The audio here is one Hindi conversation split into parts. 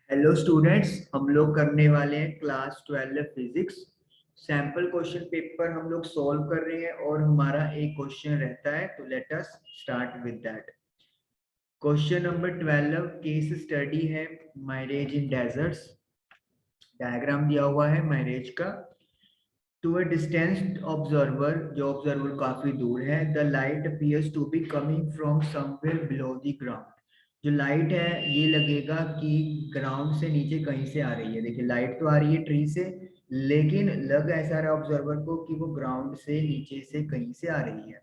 हेलो स्टूडेंट्स, हम लोग करने वाले हैं class 12 physics. Sample question paper हम लोग सॉल्व कर रहे हैं और हमारा एक क्वेश्चन रहता है, तो let us start with that. Question number 12 case study है मैरिज इन डेजर्ट्स। डायग्राम दिया हुआ है मैरिज का। टू अ डिस्टेंस ऑब्जर्वर, जो ऑब्जर्वर काफी दूर है, the light appears to be coming from somewhere below the ground. जो लाइट है ये लगेगा कि ग्राउंड से नीचे कहीं से आ रही है। देखिए लाइट तो आ रही है ट्री से, लेकिन लग ऐसा रहा ऑब्जर्वर को कि वो ग्राउंड से नीचे से कहीं से आ रही है।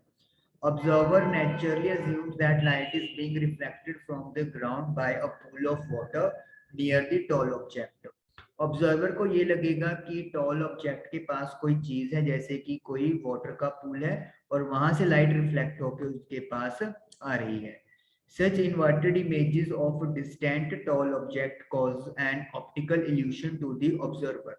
Observer naturally assumes that light is being reflected from the ground by a pool of water near the tall object. Observer को ये लगेगा कि टॉल ऑब्जेक्ट के पास कोई चीज है, जैसे कि कोई वाटर का पूल है और वहां से लाइट रिफ्लेक्ट होकर उसके पास आ रही है। Such inverted images of a distant tall object cause an optical illusion to the observer.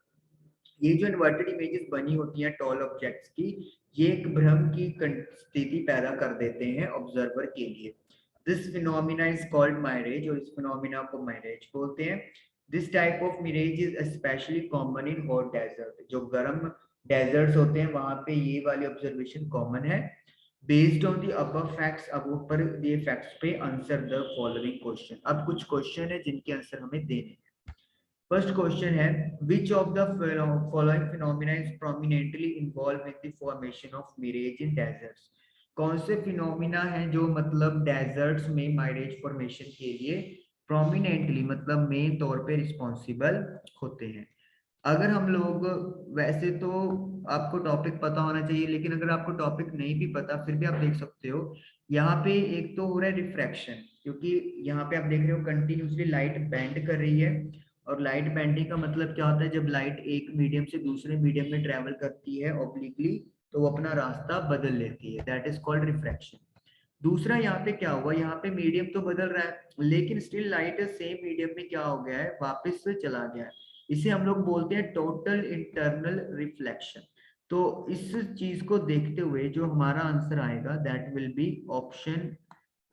ये जो इन्वर्टेड इमेजेस बनी होती हैं टॉल ऑब्जेक्ट्स की, ये एक भ्रम की स्थिति पैदा कर देते हैं ऑब्जर्वर के लिए। This phenomena is called mirage, और इस फिनोमिना को माइरेज बोलते हैं। This type of mirage is specially common in hot desert. जो गर्म डेजर्ट्स होते हैं वहां पे ये वाली ऑब्जर्वेशन कॉमन है। Based on the above facts, अब ऊपर दिए फैक्ट्स पे आंसर द फॉलोइंग क्वेश्चन। अब कुछ क्वेश्चन है जिनके आंसर हमें देने हैं। फर्स्ट क्वेश्चन है, which of the following phenomena is prominently involve in the formation of mirage in desserts. कौन से फिनोमिना हैं जो मतलब डेजर्ट्स में माइरेज फॉर्मेशन के लिए प्रोमिनेंटली मतलब मेन तौर पे रिस्पॉन्सिबल होते हैं। अगर हम लोग, वैसे तो आपको टॉपिक पता होना चाहिए, लेकिन अगर आपको टॉपिक नहीं भी पता फिर भी आप देख सकते हो। यहाँ पे एक तो हो रहा है रिफ्रैक्शन, क्योंकि यहाँ पे आप देख रहे हो कंटिन्यूसली लाइट बेंड कर रही है। और लाइट बेंडिंग का मतलब क्या होता है, जब लाइट एक मीडियम से दूसरे मीडियम में ट्रेवल करती है ऑब्लिकली, तो वो अपना रास्ता बदल लेती है, दैट इज कॉल्ड रिफ्रैक्शन। दूसरा यहाँ पे क्या हुआ, यहाँ पे मीडियम तो बदल रहा है लेकिन स्टिल लाइट सेम मीडियम में क्या हो गया है, वापस से चला गया है। इसे हम लोग बोलते हैं टोटल इंटरनल रिफ्लेक्शन। तो इस चीज को देखते हुए जो हमारा आंसर आएगा that will be option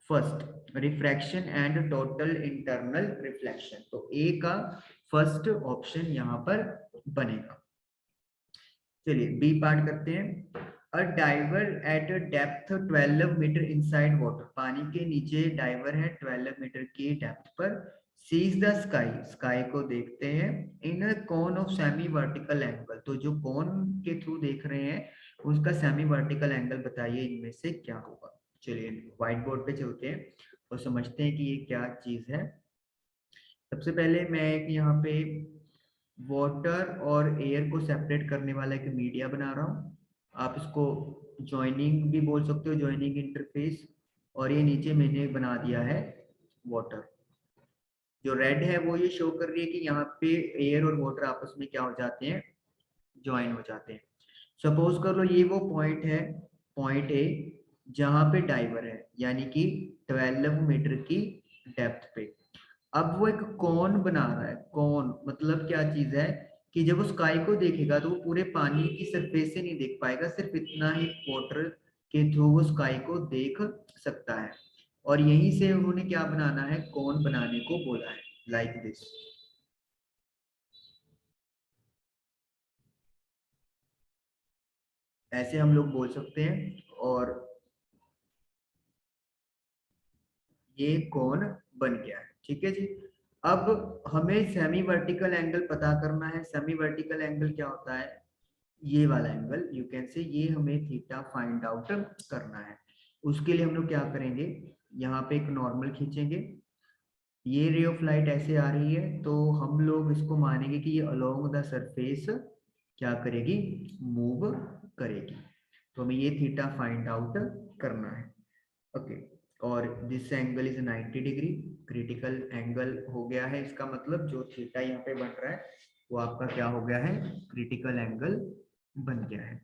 first, refraction and total internal reflection. तो ए का फर्स्ट ऑप्शन यहाँ पर बनेगा। चलिए बी पार्ट करते हैं। A diver at a depth 12 metre inside water, पानी के नीचे डाइवर है 12 मीटर की डेप्थ पर। सीज द स्काई, स्काई को देखते हैं in a cone of semi vertical angle. तो जो कोन के थ्रू देख रहे हैं उसका सेमी वर्टिकल एंगल बताइए इनमें से क्या होगा। चलिए व्हाइट बोर्ड पे चलते हैं और समझते हैं कि ये क्या चीज है। सबसे पहले मैं एक यहाँ पे वाटर और एयर को सेपरेट करने वाला एक मीडिया बना रहा हूँ। आप इसको ज्वाइनिंग भी बोल सकते हो, ज्वाइनिंग इंटरफेस। और ये नीचे मैंने बना दिया है वाटर। जो रेड है वो ये शो कर रही है कि यहाँ पे एयर और वाटर आपस में क्या हो जाते हैं, ज्वाइन हो जाते हैं। सपोज कर लो ये वो पॉइंट है, पॉइंट ए, जहाँ पे डाइवर है, यानी कि 12 मीटर की डेप्थ पे। अब वो एक कौन बना रहा है। कौन मतलब क्या चीज है कि जब वो स्काई को देखेगा तो वो पूरे पानी की सरफेस से नहीं देख पाएगा, सिर्फ इतना ही वाटर के थ्रू वो स्काई को देख सकता है। और यहीं से उन्होंने क्या बनाना है, कौन बनाने को बोला है, लाइक दिस। ऐसे हम लोग बोल सकते हैं। और ये कौन बन गया है, ठीक है जी। अब हमें सेमी वर्टिकल एंगल पता करना है। सेमी वर्टिकल एंगल क्या होता है, ये वाला एंगल यू कैन से, ये हमें थीटा फाइंड आउट करना है। उसके लिए हम लोग क्या करेंगे, यहाँ पे एक नॉर्मल खींचेंगे। ये रे ऑफ लाइट ऐसे आ रही है तो हम लोग इसको मानेंगे कि ये अलोंग द सरफेस क्या करेगी, मूव करेगी। तो हमें ये थीटा फाइंड आउट करना है। ओके, और this angle is 90 degree. Critical angle हो गया है, इसका मतलब जो थीटा यहाँ पे बन रहा है वो आपका क्या हो गया है, क्रिटिकल एंगल बन गया है।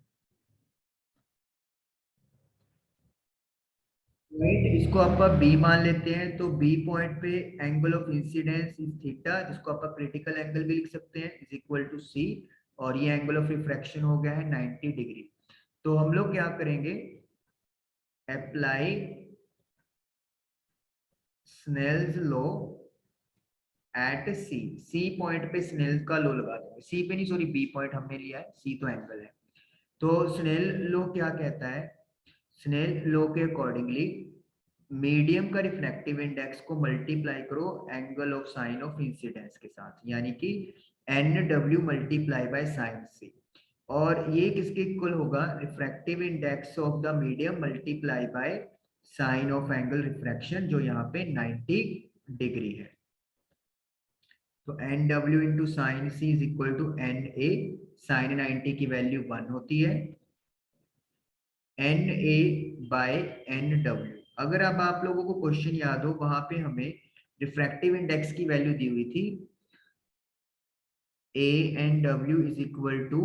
पॉइंट इसको आपका बी मान लेते हैं, तो बी पॉइंट पे angle of incidence is theta, जिसको आप क्रिटिकल एंगल भी लिख सकते हैं, इज इक्वल टू सी। और ये एंगल ऑफ रिफ्रैक्शन हो गया है 90 डिग्री। तो हम लोग क्या करेंगे, apply Snell's law at c point पे स्नेल का लॉ लगा देंगे। सी पे नहीं, सॉरी बी पॉइंट हमने लिया है, सी तो एंगल है। तो स्नेल लॉ क्या कहता है, स्नेल लॉ के अकॉर्डिंगली मीडियम का रिफ्रैक्टिव इंडेक्स को मल्टीप्लाई करो angle of sine of incidence के साथ, यानी कि NW multiply by sine c, और ये किसके इक्वल होगा, refractive index of the medium multiply by sine of angle refraction, जो यहाँ पे 90 डिग्री है। तो NW into sine C is equal to NA, sine 90 की वैल्यू 1 होती है, NA बाय NW। अगर अब आप लोगों को क्वेश्चन याद हो, वहां पे हमें रिफ्रैक्टिव इंडेक्स की वैल्यू दी हुई थी ANW इज इक्वल टू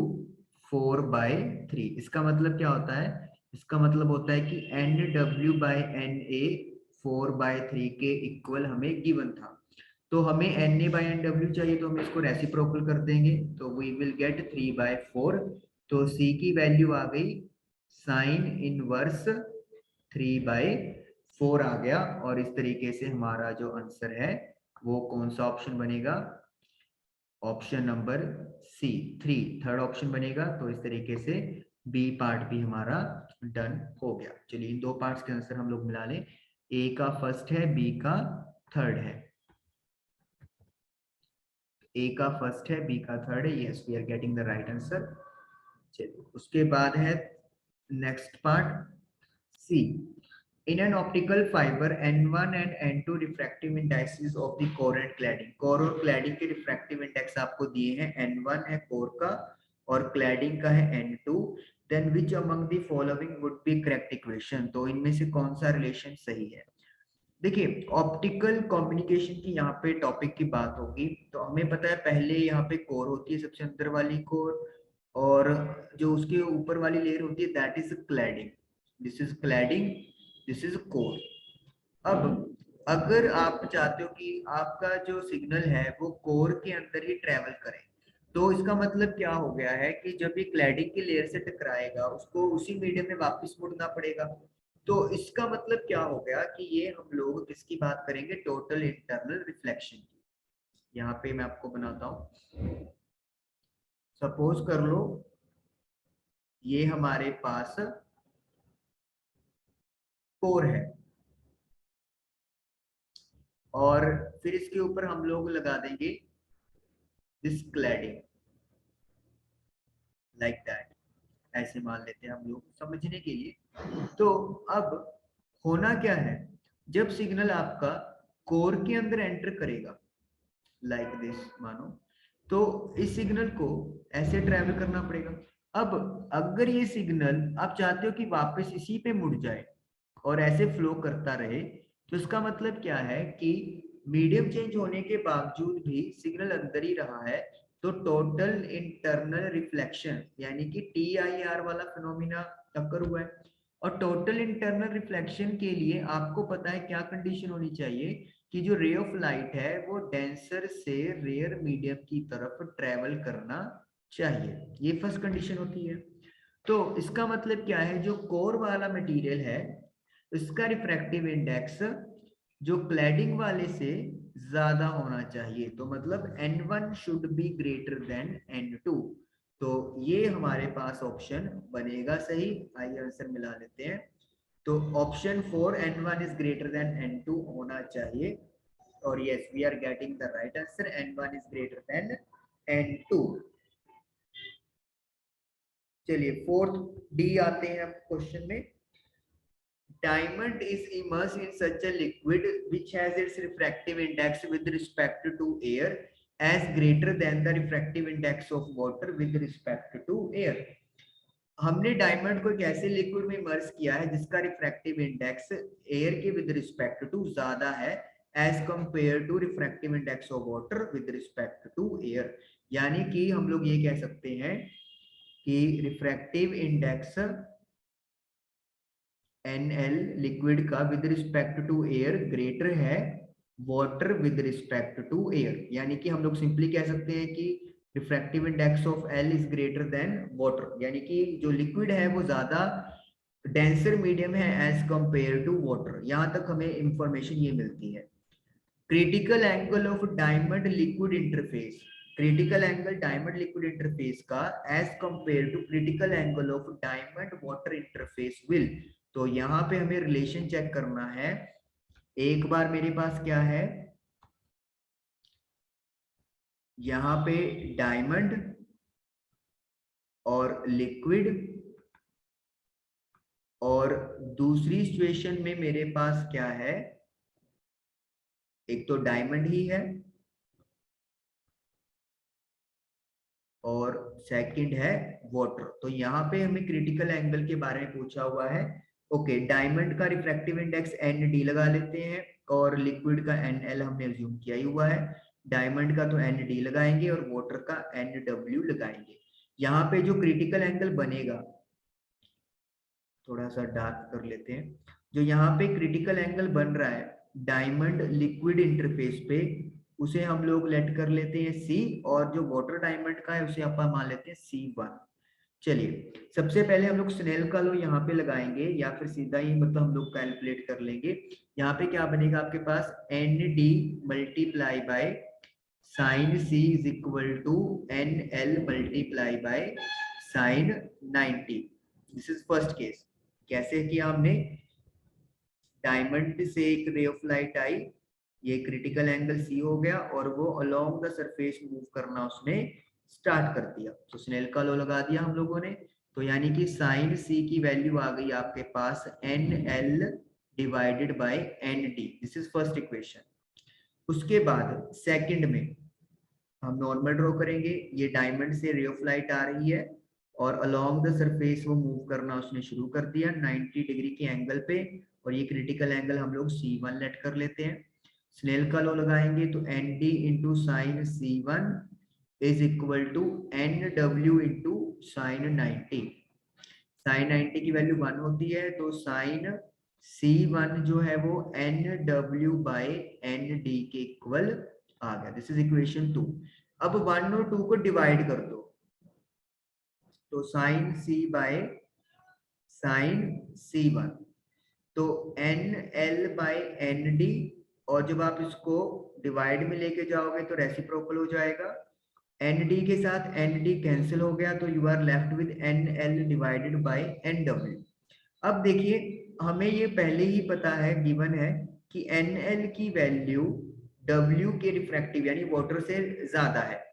4/3। इसका मतलब क्या होता है, इसका मतलब होता है कि NW बाय NA 4/3 के इक्वल हमें गिवन था। तो हमें NA बाय NW चाहिए, तो हम इसको रेसिप्रोकल कर देंगे, तो वी विल गेट 3/4। तो C की वैल्यू आ गई साइन इनवर्स 3/4 आ गया, और इस तरीके से हमारा जो आंसर है वो कौन सा ऑप्शन बनेगा, option number c 3, third option बनेगा। तो इस तरीके से बी पार्ट भी हमारा डन हो गया। चलिए इन दो पार्ट्स के आंसर हम लोग मिला लें, ए का फर्स्ट है, बी का थर्ड है। ए का फर्स्ट है, बी का थर्ड है, yes we are getting the right answer. चलिए उसके बाद है next part c. In an optical fiber, N1 and N2 refractive indices of the core and cladding. Core और cladding के refractive index आपको दिए हैं, N1 है core का और cladding का है N2. Then which among the following would be correct equation? तो इनमें से कौन सा रिलेशन सही है? देखिए ऑप्टिकल कम्युनिकेशन की यहाँ पे टॉपिक की बात होगी, तो हमें पता है पहले यहाँ पे कोर होती है, सबसे अंदर वाली कोर, और जो उसके ऊपर वाली लेयर होती है that is cladding. This is cladding, this is core. अब अगर आप चाहते हो कि आपका जो सिग्नल है वो कोर के अंदर ही ट्रेवल करे, तो इसका मतलब क्या हो गया है कि जब ये क्लैडिंग की लेयर से टकराएगा उसको उसी मीडियम में वापस मुड़ना पड़ेगा। तो इसका मतलब क्या हो गया कि ये हम लोग किसकी बात करेंगे, टोटल इंटरनल रिफ्लेक्शन की। यहाँ पे मैं आपको बनाता हूँ, सपोज कर लो ये हमारे पास कोर है, और फिर इसके ऊपर हम लोग लगा देंगे दिस क्लैडिंग लाइक दैट, ऐसे मान लेते हैं हम लोग समझने के लिए। तो अब होना क्या है, जब सिग्नल आपका कोर के अंदर एंटर करेगा लाइक दिस मानो, तो इस सिग्नल को ऐसे ट्रैवल करना पड़ेगा। अब अगर ये सिग्नल आप चाहते हो कि वापस इसी पे मुड़ जाए और ऐसे फ्लो करता रहे, तो इसका मतलब क्या है कि मीडियम चेंज होने के बावजूद भी सिग्नल अंदर ही रहा है, तो टोटल इंटरनल रिफ्लेक्शन यानी कि TIR वाला फिनोमिना अकर हुआ है। और टोटल इंटरनल रिफ्लेक्शन के लिए आपको पता है क्या कंडीशन होनी चाहिए, कि जो रे ऑफ लाइट है वो डेंसर से रेयर मीडियम की तरफ ट्रेवल करना चाहिए, ये फर्स्ट कंडीशन होती है। तो इसका मतलब क्या है, जो कोर वाला मटेरियल है इसका रिफ्रैक्टिव इंडेक्स जो क्लैडिंग वाले से ज्यादा होना चाहिए, तो मतलब N1 should be greater than N2। तो ये हमारे पास ऑप्शन बनेगा सही। आइए आंसर मिला लेते हैं। तो option 4 N1 is greater than N2 होना चाहिए, और yes we are getting the right answer, N1 is greater than N2। चलिए फोर्थ डी आते हैं क्वेश्चन में। Diamond is immersed in such a liquid which has its refractive index with respect to air as greater than the refractive index of water with respect to air। हमने डायमंड को एक ऐसे लिक्विड में इमर्स किया है जिसका रिफ्रैक्टिव इंडेक्स एयर के विद रिस्पेक्ट टू ज्यादा है as compared to refractive index of water with respect to air. यानी कि हम लोग ये कह सकते हैं कि रिफ्रैक्टिव इंडेक्स NL लिक्विड का with respect to air greater है water with respect to air. यानी कि हम लोग सिंपली कह सकते हैं कि refractive index of L is greater than water, यानी कि जो लिक्विड है वो ज्यादा डेंसर मीडियम है एज कंपेयर टू वाटर। यहां तक हमें इंफॉर्मेशन ये मिलती है। Critical angle of diamond liquid interface, critical angle diamond liquid interface का as compared to critical angle of diamond water interface will. तो यहाँ पे हमें रिलेशन चेक करना है। एक बार मेरे पास क्या है, यहाँ पे डायमंड और लिक्विड, और दूसरी सिचुएशन में मेरे पास क्या है, एक तो डायमंड ही है और सेकंड है वाटर। तो यहाँ पे हमें क्रिटिकल एंगल के बारे में पूछा हुआ है। ओके, डायमंड का रिफ्रैक्टिव इंडेक्स ND लगा लेते हैं और लिक्विड का NL हमने अज्यूम किया ही हुआ है। डायमंड का तो ND लगाएंगे और वाटर का NW लगाएंगे। यहाँ पे जो क्रिटिकल एंगल बनेगा, थोड़ा सा डार्क कर लेते हैं, जो यहाँ पे क्रिटिकल एंगल बन रहा है डायमंड लिक्विड इंटरफेस पे, उसे हम लोग लेट कर लेते हैं C, और जो वाटर डायमंड का है उसे अपन मान लेते हैं C1। चलिए, सबसे पहले हम लोग स्नेल का लॉ यहाँ पे लगाएंगे या फिर सीधा ही मतलब हम लोग कैलकुलेट कर लेंगे। यहाँ पे क्या बनेगा आपके पास, ND multiply by sine C is equal to NL multiply by sine 90। This is first case. कैसे किया हमने, डायमंड से एक रे ऑफ लाइट आई, ये क्रिटिकल एंगल C हो गया और वो अलोंग द सरफेस मूव करना उसने स्टार्ट कर दिया। तो स्नेल का लॉ लगा दिया हम लोगों ने। तो यानी कि साइन C की वैल्यू आ गई आपके पास NL divided bye ND। This is first equation. उसके बाद सेकंड में हम नॉर्मल ड्रॉ करेंगे। ये डायमंड से रे ऑफ लाइट आ रही है और अलोंग द सरफेस वो मूव करना उसने शुरू कर दिया 90 डिग्री के एंगल पे, और ये क्रिटिकल एंगल हम लोग C1 लेट कर लेते हैं। स्नेल का लॉ लगाएंगे तो ND into sine C1 is equal to NW into sine 90। Sine 90 की वैल्यू 1 होती है, तो साइन C1 जो है वो NW बाय ND के इक्वल आ गया। This is equation 2। अब 1 और 2 को डिवाइड कर दो, तो sign C by sine C1, तो NL बाय ND, और जब आप इसको डिवाइड में लेके जाओगे तो रेसिप्रोकल हो जाएगा। ND के साथ ND कैंसिल हो गया, तो you are left with NL divided by NW। अब देखिए, हमें ये पहले ही पता है, गिवन है कि NL की वैल्यू W के रिफ्रैक्टिव यानी वाटर से ज्यादा है।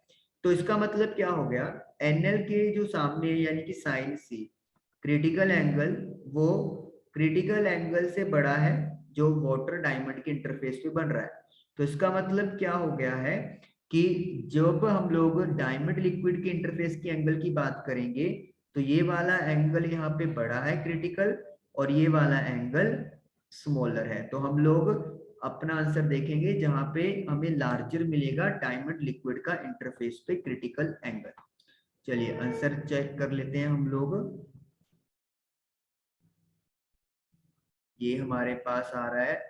तो इसका मतलब क्या हो गया, NL के जो सामने यानी कि साइन C, क्रिटिकल एंगल वो क्रिटिकल एंगल से बड़ा है जो वाटर डायमंड के इंटरफेस पे बन रहा है। तो इसका मतलब क्या हो गया है कि जब हम लोग डायमंड लिक्विड के इंटरफेस के एंगल की बात करेंगे तो ये वाला एंगल यहाँ पे बड़ा है क्रिटिकल, और ये वाला एंगल स्मॉलर है। तो हम लोग अपना आंसर देखेंगे जहां पे हमें लार्जर मिलेगा डायमंड लिक्विड का इंटरफेस पे क्रिटिकल एंगल। चलिए आंसर चेक कर लेते हैं हम लोग। ये हमारे पास आ रहा है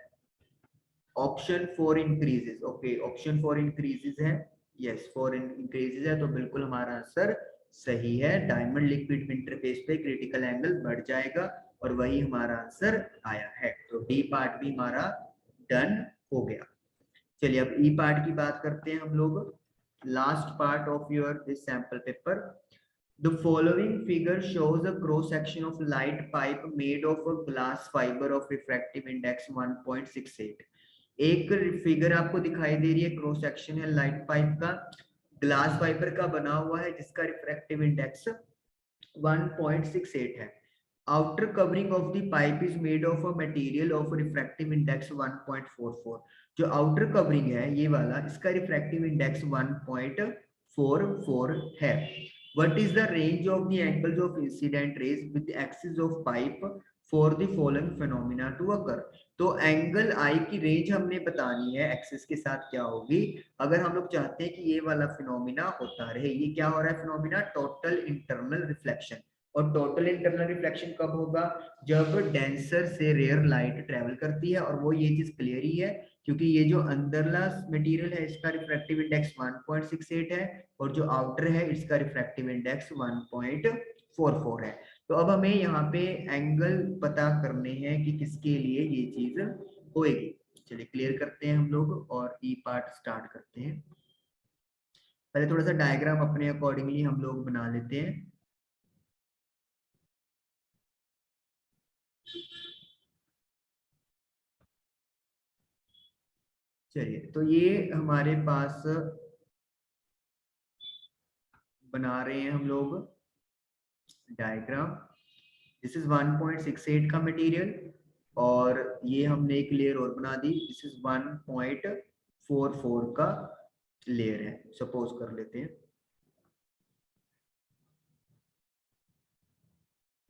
option 4 increases. Okay, option 4 increases है। यस, 4 इंक्रीजेस है, तो बिल्कुल हमारा आंसर सही है। डायमंड लिक्विड इंटरफेस पे क्रिटिकल एंगल बढ़ जाएगा और वही हमारा आंसर आया है। तो डी पार्ट भी हमारा डन हो गया। चलिए अब ई पार्ट की बात करते हैं हम लोग। Last part of your this sample paper. The following figure shows a cross section of light pipe made of a glass fiber of refractive index 1.68। एक फिगर आपको दिखाई दे रही है, क्रॉस सेक्शन है लाइट पाइप का, ग्लास फाइबर का बना हुआ है जिसका रिफ्रैक्टिव इंडेक्स 1.68 है। Outer covering of the pipe is made of a material of refractive index 1.44। जो आउटर कवरिंग है ये वाला, इसका रिफ्रैक्टिव इंडेक्स 1.44 है। What is the range of the angles of incident rays with the axis of pipe for the following phenomena to occur? तो एंगल आई की रेंज हमने बतानी है एक्सिस के साथ क्या होगी अगर हम लोग चाहते हैं कि ये वाला फिनोमिना होता रहे। ये क्या हो रहा है फिनोमिना, टोटल इंटरनल रिफ्लेक्शन। और टोटल इंटरनल रिफ्लेक्शन कब होगा, जब डेंसर से रेयर लाइट ट्रेवल करती है। और वो ये चीज क्लियर ही है क्योंकि ये जो अंदरला मटेरियल है इसका रिफ्रैक्टिव इंडेक्स 1.68 है और जो आउटर है इसका रिफ्रैक्टिव इंडेक्स 1.44 है। तो अब हमें यहाँ पे एंगल पता करने हैं कि किसके लिए ये चीज होएगी। चलिए क्लियर करते हैं हम लोग और ई पार्ट स्टार्ट करते हैं। पहले थोड़ा सा डायग्राम अपने अकॉर्डिंगली हम लोग बना लेते हैं। चलिए तो ये हमारे पास बना रहे हैं हम लोग डायग्राम। दिस इज 1.68 का मटेरियल और ये हमने एक लेयर और बना दी। दिस इज 1.44 का लेयर है, सपोज कर लेते हैं।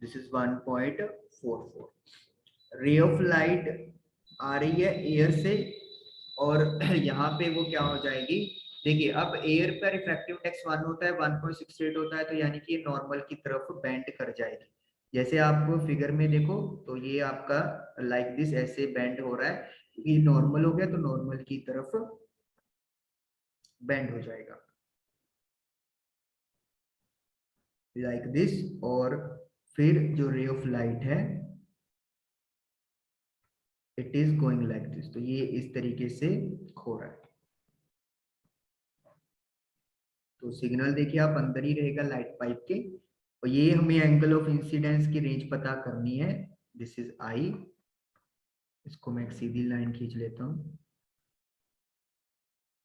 This is 1.44। रे ऑफ लाइट आ रही है एयर से और यहाँ पे वो क्या हो जाएगी, देखिए अब एयर का रिफ्रैक्टिव इंडेक्स 1 होता है, 1.68 होता है, तो यानी कि ये नॉर्मल की तरफ बेंड कर जाएगी। जैसे आप फिगर में देखो तो ये आपका लाइक दिस ऐसे बेंड हो रहा है, ये नॉर्मल हो गया तो नॉर्मल की तरफ बेंड हो जाएगा लाइक दिस। और फिर जो रे ऑफ लाइट है it is going like this, तो ये इस तरीके से खो रहा है। तो सिग्नल देखिए आप अंदर ही रहेगा लाइट पाइप के, और ये हमें एंगल ऑफ इंसिडेंस की रेंज पता करनी है। This is I. इसको मैं एक सीधी लाइन खींच लेता हूं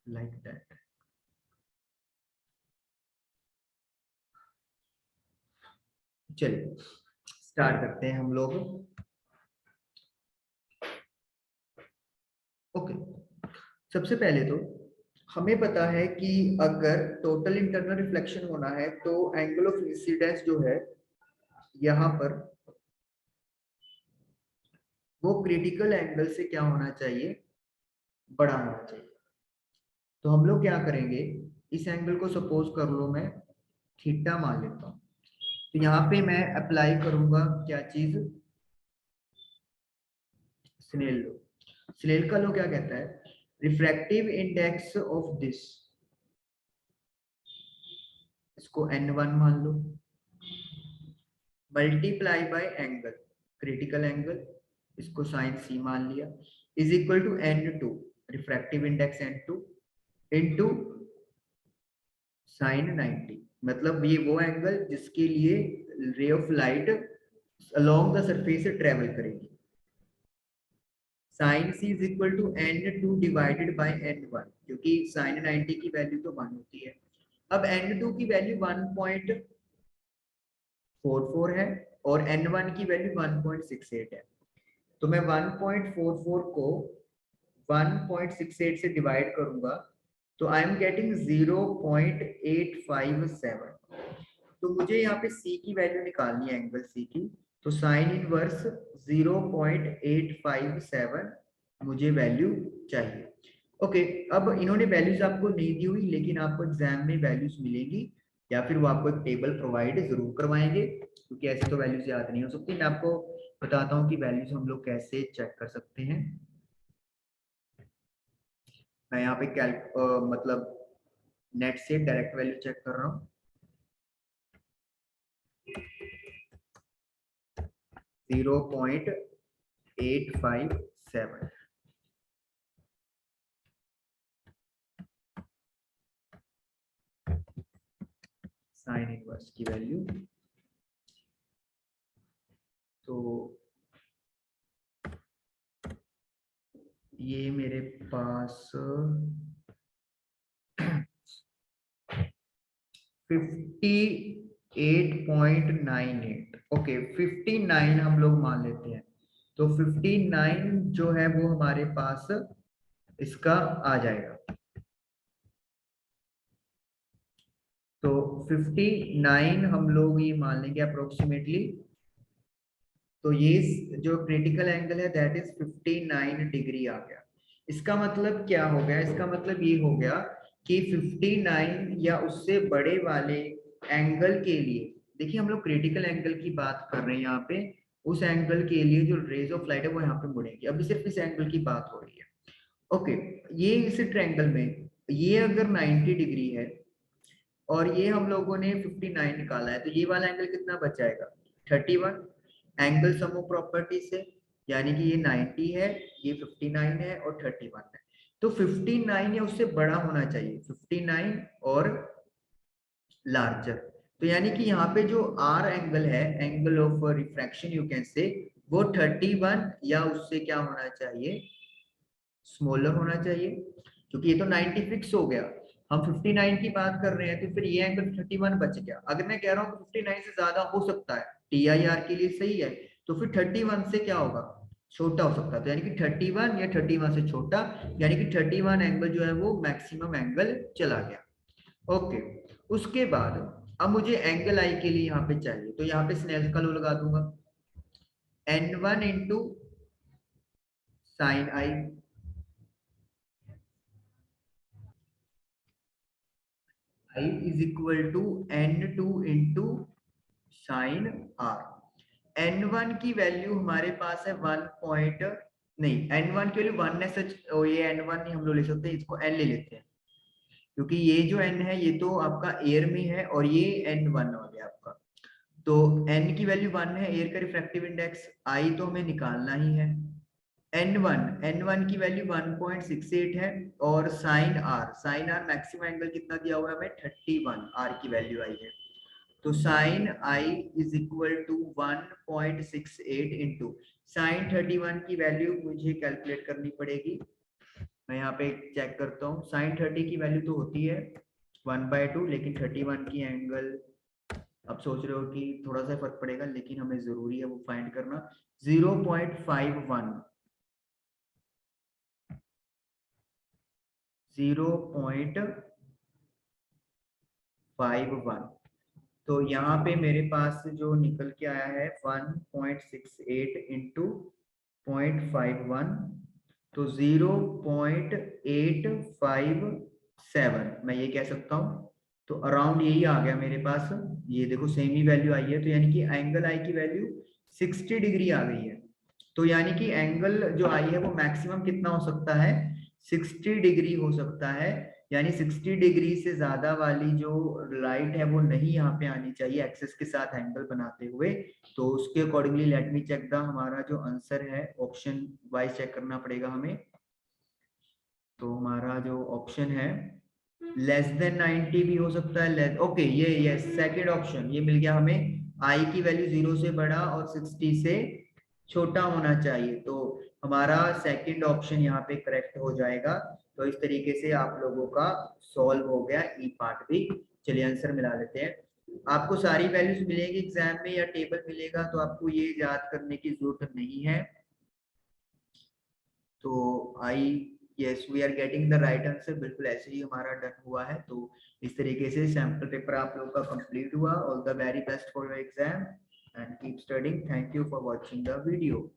लाइक दैट। चलिए स्टार्ट करते हैं हम लोग। ओके, सबसे पहले तो हमें पता है कि अगर टोटल इंटरनल रिफ्लेक्शन होना है तो एंगल ऑफ इंसिडेंस जो है यहाँ पर वो क्रिटिकल एंगल से क्या होना चाहिए, बड़ा होना चाहिए। तो हम लोग क्या करेंगे, इस एंगल को सपोज कर लो मैं थीटा मान लेता हूँ। तो यहाँ पे मैं अप्लाई करूंगा क्या चीज, स्नेल लो। स्नेल का लो क्या कहता है, रिफ्रैक्टिव इंडेक्स ऑफ दिस, इसको n1 मान लो, multiply by angle, critical angle, इसको साइन सी मान लिया, is equal to n2, refractive index n2 into sine 90। मतलब ये वो एंगल जिसके लिए ray of light along the surface से ट्रेवल करेगी। Sine C is equal to n2 divided by n1, क्योंकि साइन 90 की वैल्यू तो 1 होती है। अब n2 की वैल्यू 1.44 है और n1 की वैल्यू 1.68 है। तो मैं 1.44 को 1.68 से डिवाइड करूंगा तो आई एम गेटिंग 0.857। तो मुझे यहाँ पे c की वैल्यू निकालनी है, एंगल c की। तो साइन इनवर्स 0.857 मुझे वैल्यू चाहिए। ओके, अब इन्होंने वैल्यूज आपको नहीं दी हुई, लेकिन आपको एग्जाम में वैल्यूज मिलेगी या फिर वो आपको एक टेबल प्रोवाइड जरूर करवाएंगे, क्योंकि ऐसे तो वैल्यूज याद नहीं हो सकती। मैं आपको बताता हूँ कि वैल्यूज हम लोग कैसे चेक कर सकते हैं। मैं यहाँ पे मतलब नेट से डायरेक्ट वैल्यू चेक कर रहा हूँ। 0.857 साइन इनवर्स की वैल्यू। तो ये मेरे पास 58.98, ओके 59 हम लोग मान लेते हैं। तो 59 जो है वो हमारे पास इसका आ जाएगा। तो 59 हम लोग ये मान लेंगे अप्रोक्सीमेटली। तो ये जो क्रिटिकल एंगल है दैट इज 59 डिग्री आ गया। इसका मतलब क्या हो गया, इसका मतलब ये हो गया कि 59 या उससे बड़े वाले एंगल के लिए, देखिए हम लोग क्रिटिकल एंगल की बात कर रहे हैं यहाँ पे, उस एंगल के लिए जो रेज ऑफ लाइट है वो यहाँ पे मुड़ेगी। अभी सिर्फ इस एंगल की बात हो रही है। ओके, ये इस ट्रायंगल में ये अगर 90 डिग्री है और ये हम लोगों ने 59 निकाला है, तो ये वाला एंगल कितना बच जाएगा, 31। एंगल सम ऑफ प्रॉपर्टी से यानी कि ये 90 है, ये 59 है और 31 है। तो 59 या उससे बड़ा होना चाहिए, 59 और लार्जर। तो यानी कि यहाँ पे जो आर एंगल है, angle of refraction you can say, वो 31 या उससे क्या होना चाहिए, स्मॉलर होना चाहिए, क्योंकि ये तो 90 फिक्स हो गया। हम 59 की बात कर रहे हैं, तो फिर ये एंगल 31 बच गया। अगर मैं कह रहा हूँ 59 से ज्यादा हो सकता है, टी आई आर के लिए सही है, तो फिर 31 से क्या होगा, छोटा हो सकता है। तो यानी कि 31 या 31 से छोटा, यानी कि 31 एंगल जो है वो मैक्सिमम एंगल चला गया। ओके, उसके बाद अब मुझे एंगल आई के लिए यहाँ पे चाहिए, तो यहाँ पे स्नेल का लॉ लगा दूंगा, n1 into sine i I is equal to n2 into sine r. n1 की वैल्यू हमारे पास है 1 पॉइंट, नहीं n1 की वैल्यू 1 है सच, ये n1 नहीं हम लोग ले सकते, इसको n ले लेते हैं, क्योंकि ये जो n है ये तो आपका एयर में है और ये n1 हो गया आपका। तो n की वैल्यू 1 है, एयर का रिफ्रैक्टिव इंडेक्स I तो हमें निकालना ही है। n1 की वैल्यू 1.68 है, और साइन आर मैक्सिमम एंगल कितना दिया हुआ है हमें, 31 आर की वैल्यू आई है। तो sine i is equal to 1.68 into sine 31 की वैल्यू मुझे कैलकुलेट करनी पड़ेगी। मैं यहाँ पे चेक करता हूँ, साइन 30 की वैल्यू तो होती है 1/2, लेकिन 31 की एंगल, अब सोच रहे हो कि थोड़ा सा फर्क पड़ेगा, लेकिन हमें जरूरी है वो फाइंड करना। 0.51 0.51, तो यहाँ पे मेरे पास जो निकल के आया है 1.68 इंटू 0.51, तो 0.857 मैं ये कह सकता हूँ। तो अराउंड यही आ गया मेरे पास, ये देखो सेम ही वैल्यू आई है, तो यानी कि एंगल आई की वैल्यू 60 डिग्री आ गई है। तो यानी कि एंगल जो आई है वो मैक्सिमम कितना हो सकता है, 60 डिग्री हो सकता है। यानी 60 डिग्री से ज्यादा वाली जो लाइट है वो नहीं यहाँ पे आनी चाहिए एक्सेस के साथ एंगल बनाते हुए। तो उसके accordingly let me check the, हमारा जो आंसर है ऑप्शन वाइज चेक करना पड़ेगा हमें। तो हमारा जो ऑप्शन है लेस देन 90 भी हो सकता है, ओके ये सेकंड ऑप्शन ये मिल गया हमें, आई की वैल्यू 0 से बड़ा और 60 से छोटा होना चाहिए। तो हमारा सेकंड ऑप्शन यहाँ पे करेक्ट हो जाएगा। तो इस तरीके से आप लोगों का सॉल्व हो गया ई पार्ट भी। चलिए आंसर मिला लेते हैं। आपको सारी वैल्यूज मिलेगी एग्जाम में या टेबल मिलेगा, तो आपको ये याद करने की जरूरत नहीं है। तो I yes we are getting the right answer, बिल्कुल ऐसे ही हमारा डन हुआ है। तो इस तरीके से सैंपल पेपर आप लोगों का कंप्लीट हुआ। All the very best for your exam and keep studying. Thank you for watching the video.